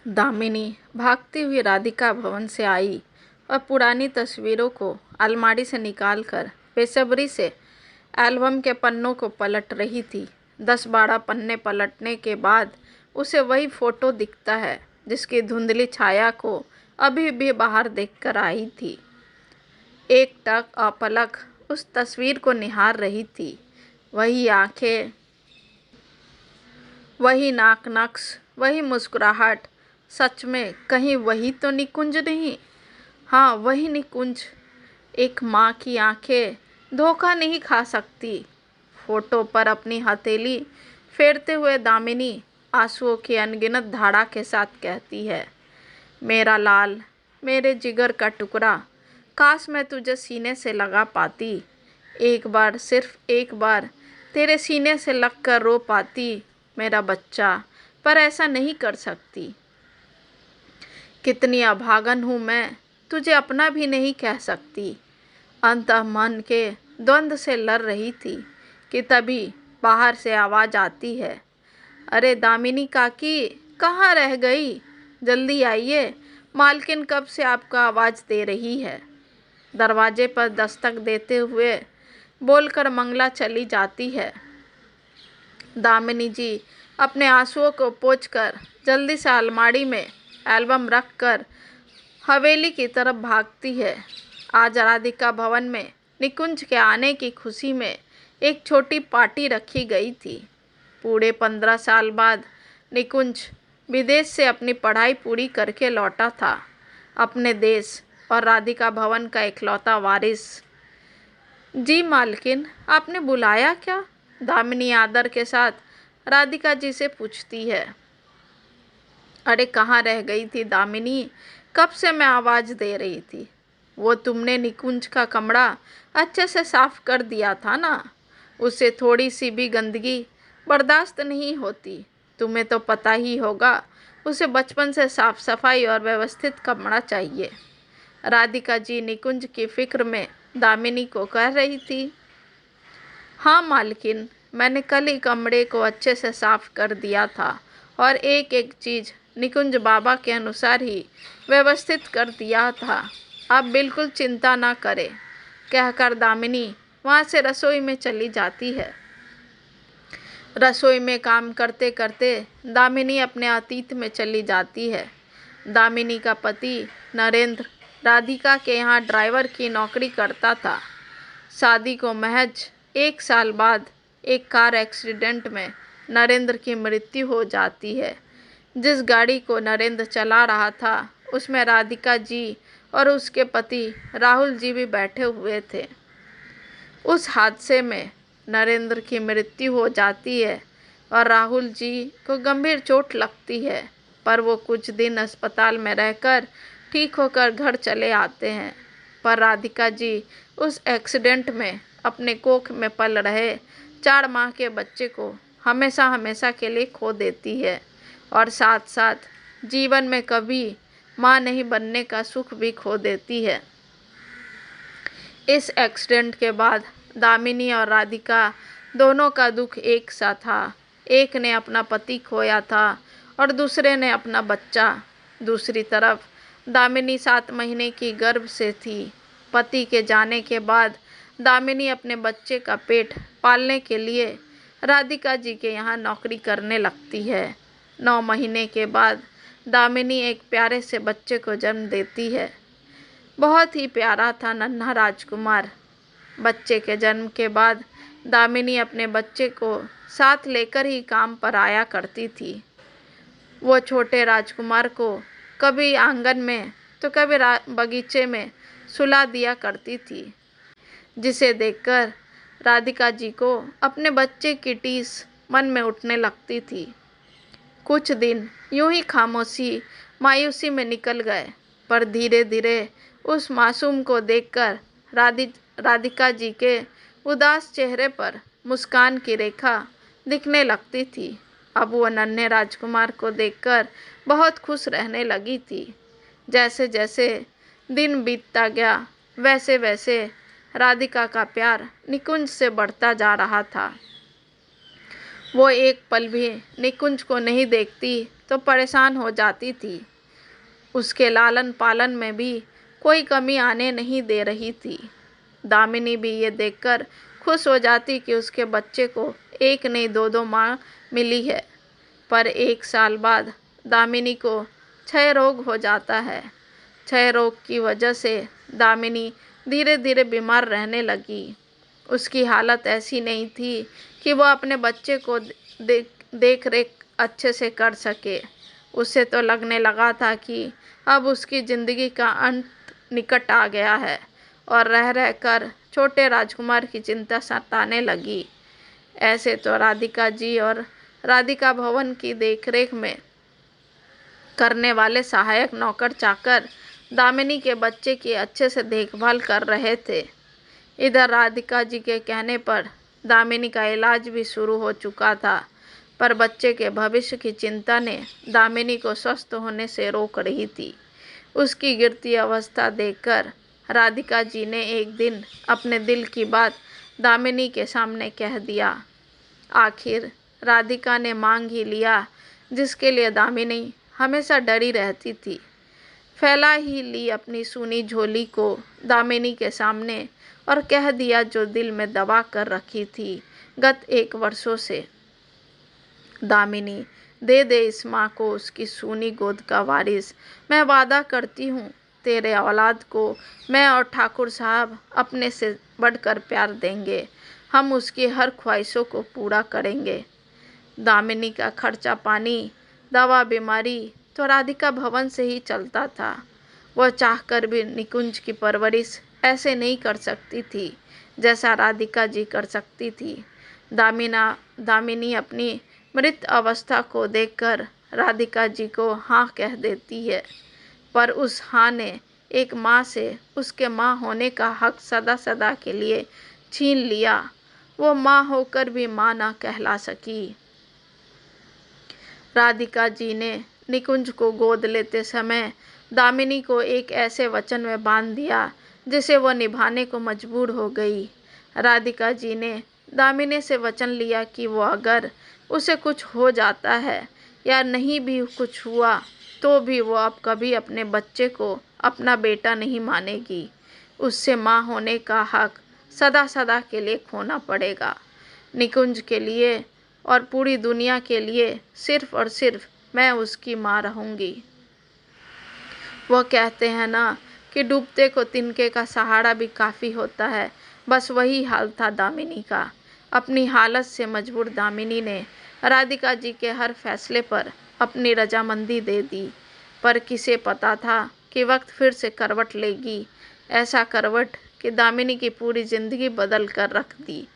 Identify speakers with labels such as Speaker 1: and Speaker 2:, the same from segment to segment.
Speaker 1: दामिनी भागती हुई राधिका भवन से आई और पुरानी तस्वीरों को अलमारी से निकालकर बेसब्री से एल्बम के पन्नों को पलट रही थी। 10-12 पन्ने पलटने के बाद उसे वही फोटो दिखता है जिसकी धुंधली छाया को अभी भी बाहर देखकर आई थी। एक टक अपलक उस तस्वीर को निहार रही थी। वही आंखें, वही नाक नक्श, वही मुस्कुराहट। सच में कहीं वही तो निकुंज नहीं? हाँ, वही निकुंज। एक माँ की आंखें धोखा नहीं खा सकती। फोटो पर अपनी हथेली फेरते हुए दामिनी आंसुओं की अनगिनत धारा के साथ कहती है, मेरा लाल, मेरे जिगर का टुकड़ा, काश मैं तुझे सीने से लगा पाती। एक बार, सिर्फ एक बार तेरे सीने से लग कर रो पाती, मेरा बच्चा, पर ऐसा नहीं कर सकती। कितनी अभागन हूँ मैं, तुझे अपना भी नहीं कह सकती। अंतः मन के द्वंद्व से लड़ रही थी कि तभी बाहर से आवाज़ आती है, अरे दामिनी काकी, कहाँ रह गई? जल्दी आइए, मालकिन कब से आपका आवाज़ दे रही है। दरवाजे पर दस्तक देते हुए बोलकर मंगला चली जाती है। दामिनी जी अपने आंसुओं को पोंछकर जल्दी से अलमारी में एल्बम रखकर हवेली की तरफ भागती है। आज राधिका भवन में निकुंज के आने की खुशी में एक छोटी पार्टी रखी गई थी। पूरे 15 साल बाद निकुंज विदेश से अपनी पढ़ाई पूरी करके लौटा था, अपने देश और राधिका भवन का इकलौता वारिस। जी मालकिन, आपने बुलाया क्या? दामिनी आदर के साथ राधिका जी से पूछती है। अरे कहाँ रह गई थी दामिनी, कब से मैं आवाज़ दे रही थी। वो तुमने निकुंज का कमरा अच्छे से साफ कर दिया था ना? उसे थोड़ी सी भी गंदगी बर्दाश्त नहीं होती। तुम्हें तो पता ही होगा, उसे बचपन से साफ सफाई और व्यवस्थित कमरा चाहिए। राधिका जी निकुंज की फिक्र में दामिनी को कह रही थी। हाँ मालकिन, मैंने कल ही कमरे को अच्छे से साफ कर दिया था और एक एक चीज़ निकुंज बाबा के अनुसार ही व्यवस्थित कर दिया था। आप बिल्कुल चिंता ना करें, कहकर दामिनी वहाँ से रसोई में चली जाती है। रसोई में काम करते करते दामिनी अपने अतीत में चली जाती है। दामिनी का पति नरेंद्र राधिका के यहाँ ड्राइवर की नौकरी करता था। शादी को महज 1 साल बाद एक कार एक्सीडेंट में नरेंद्र की मृत्यु हो जाती है। जिस गाड़ी को नरेंद्र चला रहा था उसमें राधिका जी और उसके पति राहुल जी भी बैठे हुए थे। उस हादसे में नरेंद्र की मृत्यु हो जाती है और राहुल जी को गंभीर चोट लगती है, पर वो कुछ दिन अस्पताल में रहकर ठीक होकर घर चले आते हैं। पर राधिका जी उस एक्सीडेंट में अपने कोख में पल रहे 4 माह के बच्चे को हमेशा हमेशा के लिए खो देती है और साथ साथ जीवन में कभी माँ नहीं बनने का सुख भी खो देती है। इस एक्सीडेंट के बाद दामिनी और राधिका दोनों का दुख एक सा था। एक ने अपना पति खोया था और दूसरे ने अपना बच्चा। दूसरी तरफ दामिनी 7 महीने की गर्भ से थी। पति के जाने के बाद दामिनी अपने बच्चे का पेट पालने के लिए राधिका जी के यहाँ नौकरी करने लगती है। 9 महीने के बाद दामिनी एक प्यारे से बच्चे को जन्म देती है। बहुत ही प्यारा था नन्हा राजकुमार। बच्चे के जन्म के बाद दामिनी अपने बच्चे को साथ लेकर ही काम पर आया करती थी। वो छोटे राजकुमार को कभी आंगन में तो कभी बगीचे में सुला दिया करती थी, जिसे देखकर राधिका जी को अपने बच्चे की टीस मन में उठने लगती थी। कुछ दिन यूं ही खामोशी मायूसी में निकल गए, पर धीरे धीरे उस मासूम को देखकर राधिका जी के उदास चेहरे पर मुस्कान की रेखा दिखने लगती थी। अब वो नन्हे राजकुमार को देखकर बहुत खुश रहने लगी थी। जैसे जैसे दिन बीतता गया वैसे वैसे राधिका का प्यार निकुंज से बढ़ता जा रहा था। वो एक पल भी निकुंज को नहीं देखती तो परेशान हो जाती थी। उसके लालन पालन में भी कोई कमी आने नहीं दे रही थी। दामिनी भी ये देखकर खुश हो जाती कि उसके बच्चे को एक नहीं दो दो माँ मिली है। पर 1 साल बाद दामिनी को क्षय रोग हो जाता है। क्षय रोग की वजह से दामिनी धीरे धीरे बीमार रहने लगी। उसकी हालत ऐसी नहीं थी कि वह अपने बच्चे को देख रेख अच्छे से कर सके। उसे तो लगने लगा था कि अब उसकी ज़िंदगी का अंत निकट आ गया है और रह रहकर छोटे राजकुमार की चिंता सताने लगी। ऐसे तो राधिका जी और राधिका भवन की देखरेख में करने वाले सहायक नौकर चाकर दामिनी के बच्चे की अच्छे से देखभाल कर रहे थे। इधर राधिका जी के कहने पर दामिनी का इलाज भी शुरू हो चुका था, पर बच्चे के भविष्य की चिंता ने दामिनी को स्वस्थ होने से रोक रही थी। उसकी गिरती अवस्था देखकर राधिका जी ने एक दिन अपने दिल की बात दामिनी के सामने कह दिया। आखिर राधिका ने मांग ही लिया जिसके लिए दामिनी हमेशा डरी रहती थी। फैला ही ली अपनी सूनी झोली को दामिनी के सामने और कह दिया जो दिल में दबा कर रखी थी गत 1 वर्षों से। दामिनी, दे दे इस माँ को उसकी सूनी गोद का वारिस। मैं वादा करती हूँ तेरे औलाद को मैं और ठाकुर साहब अपने से बढ़कर प्यार देंगे। हम उसकी हर ख्वाहिशों को पूरा करेंगे। दामिनी का खर्चा पानी, दवा, बीमारी तो राधिका भवन से ही चलता था। वह चाहकर भी निकुंज की परवरिश ऐसे नहीं कर सकती थी जैसा राधिका जी कर सकती थी। दामिनी अपनी मृत अवस्था को देखकर राधिका जी को हाँ कह देती है, पर उस हाँ ने एक माँ से उसके माँ होने का हक सदा सदा के लिए छीन लिया। वो माँ होकर भी माँ ना कहला सकी। राधिका जी ने निकुंज को गोद लेते समय दामिनी को एक ऐसे वचन में बांध दिया जिसे वह निभाने को मजबूर हो गई। राधिका जी ने दामिनी से वचन लिया कि वो अगर उसे कुछ हो जाता है या नहीं भी कुछ हुआ तो भी वो अब कभी अपने बच्चे को अपना बेटा नहीं मानेगी। उससे माँ होने का हक सदा सदा के लिए खोना पड़ेगा। निकुंज के लिए और पूरी दुनिया के लिए सिर्फ और सिर्फ मैं उसकी माँ रहूँगी। वो कहते हैं ना कि डूबते को तिनके का सहारा भी काफ़ी होता है। बस वही हाल था दामिनी का। अपनी हालत से मजबूर दामिनी ने राधिका जी के हर फैसले पर अपनी रजामंदी दे दी, पर किसे पता था कि वक्त फिर से करवट लेगी। ऐसा करवट कि दामिनी की पूरी ज़िंदगी बदल कर रख दी।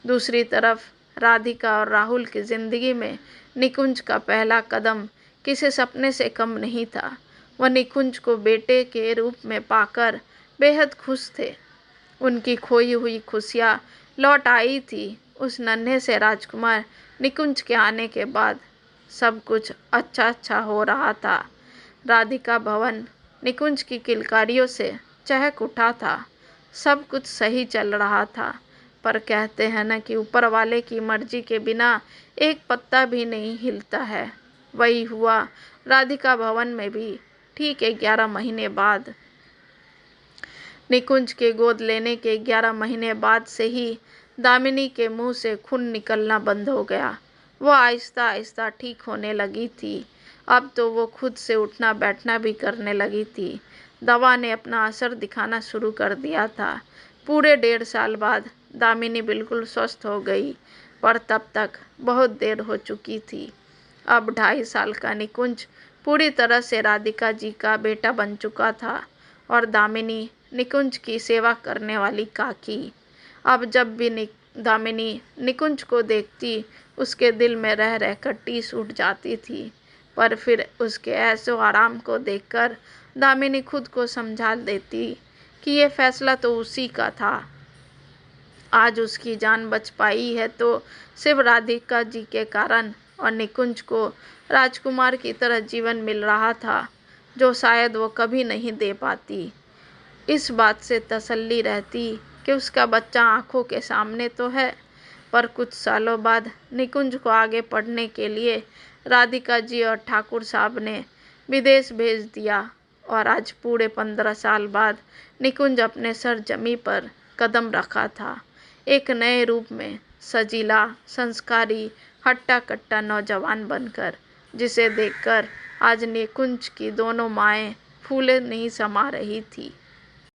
Speaker 1: दूसरी तरफ राधिका और राहुल की ज़िंदगी में निकुंज का पहला कदम किसी सपने से कम नहीं था। वह निकुंज को बेटे के रूप में पाकर बेहद खुश थे। उनकी खोई हुई खुशियाँ लौट आई थी। उस नन्हे से राजकुमार निकुंज के आने के बाद सब कुछ अच्छा अच्छा हो रहा था। राधिका भवन निकुंज की किलकारियों से चहक उठा था। सब कुछ सही चल रहा था, पर कहते हैं न कि ऊपर वाले की मर्जी के बिना एक पत्ता भी नहीं हिलता है। वही हुआ राधिका भवन में भी। ठीक 11 महीने बाद, निकुंज के गोद लेने के 11 महीने बाद से ही दामिनी के मुंह से खून निकलना बंद हो गया। वो आहिस्ता आहिस्ता ठीक होने लगी थी। अब तो वो खुद से उठना बैठना भी करने लगी थी। दवा ने अपना असर दिखाना शुरू कर दिया था। पूरे 1.5 साल बाद दामिनी बिल्कुल स्वस्थ हो गई, पर तब तक बहुत देर हो चुकी थी। अब 2.5 साल का निकुंज पूरी तरह से राधिका जी का बेटा बन चुका था और दामिनी निकुंज की सेवा करने वाली काकी। अब जब भी दामिनी निकुंज को देखती उसके दिल में रह रहकर टीस उठ जाती थी, पर फिर उसके ऐशो आराम को देखकर दामिनी खुद को समझा देती कि ये फैसला तो उसी का था। आज उसकी जान बच पाई है तो सिर्फ राधिका जी के कारण, और निकुंज को राजकुमार की तरह जीवन मिल रहा था जो शायद वो कभी नहीं दे पाती। इस बात से तसल्ली रहती कि उसका बच्चा आंखों के सामने तो है, पर कुछ सालों बाद निकुंज को आगे पढ़ने के लिए राधिका जी और ठाकुर साहब ने विदेश भेज दिया और आज पूरे 15 साल बाद निकुंज अपने सरजमी पर कदम रखा था, एक नए रूप में, सजीला, संस्कारी, हट्टा कट्टा नौजवान बनकर, जिसे देखकर आज निकुंज की दोनों माएँ फूले नहीं समा रही थी।